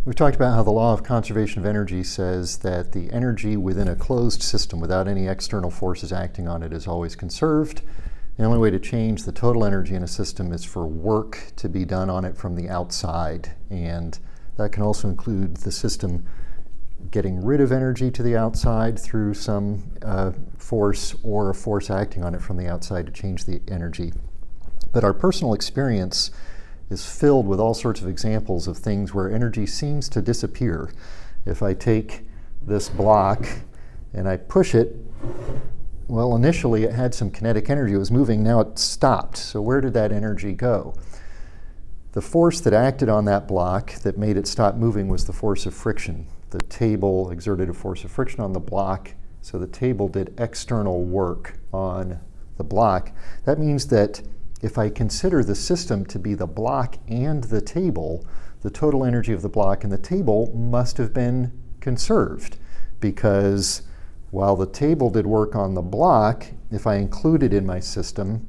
We've talked about how the law of conservation of energy says that the energy within a closed system without any external forces acting on it is always conserved. The only way to change the total energy in a system is for work to be done on it from the outside. And that can also include the system getting rid of energy to the outside through some force or a force acting on it from the outside to change the energy. But our personal experience is filled with all sorts of examples of things where energy seems to disappear. If I take this block and I push it, well, initially it had some kinetic energy. It was moving, now it stopped. So where did that energy go? The force that acted on that block that made it stop moving was the force of friction. The table exerted a force of friction on the block, so the table did external work on the block. That means that if I consider the system to be the block and the table, the total energy of the block and the table must have been conserved, because while the table did work on the block, if I include it in my system,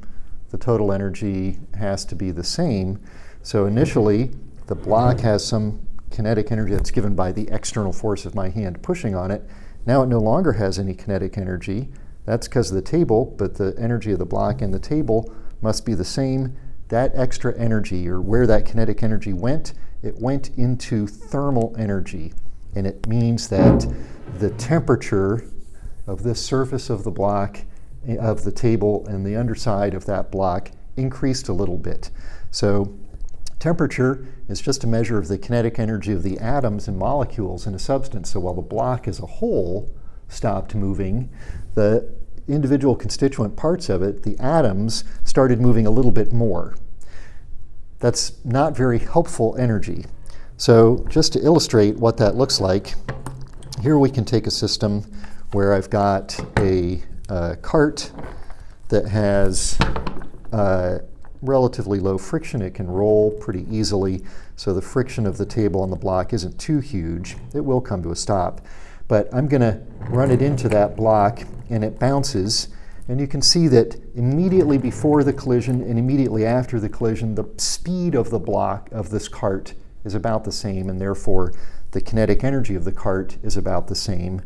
the total energy has to be the same. So initially, the block has some kinetic energy that's given by the external force of my hand pushing on it. Now it no longer has any kinetic energy. That's because of the table, but the energy of the block and the table must be the same. That extra energy, or where that kinetic energy went, it went into thermal energy. And it means that the temperature of this surface of the block, of the table, and the underside of that block increased a little bit. So temperature is just a measure of the kinetic energy of the atoms and molecules in a substance. So while the block as a whole stopped moving, the individual constituent parts of it, the atoms, started moving a little bit more. That's not very helpful energy. So just to illustrate what that looks like, here we can take a system where I've got a cart that has relatively low friction. It can roll pretty easily, so the friction of the table on the block isn't too huge. It will come to a stop. But I'm going to run it into that block, and it bounces. And you can see that immediately before the collision and immediately after the collision, the speed of the block of this cart is about the same, and therefore the kinetic energy of the cart is about the same.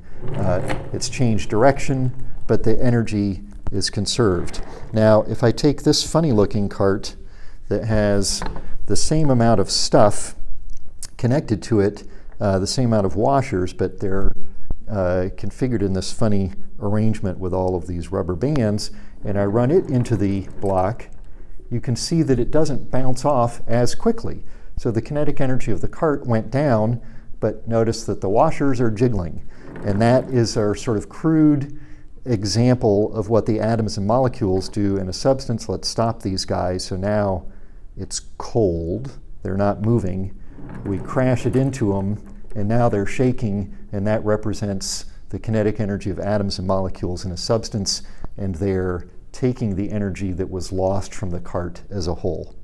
It's changed direction, but the energy is conserved. Now, if I take this funny-looking cart that has the same amount of stuff connected to it, the same amount of washers, but they're configured in this funny arrangement with all of these rubber bands, and I run it into the block, you can see that it doesn't bounce off as quickly. So the kinetic energy of the cart went down, but notice that the washers are jiggling. And that is our sort of crude example of what the atoms and molecules do in a substance. Let's stop these guys. So now it's cold, they're not moving. We crash it into them, and now they're shaking, and that represents the kinetic energy of atoms and molecules in a substance, and they're taking the energy that was lost from the cart as a whole.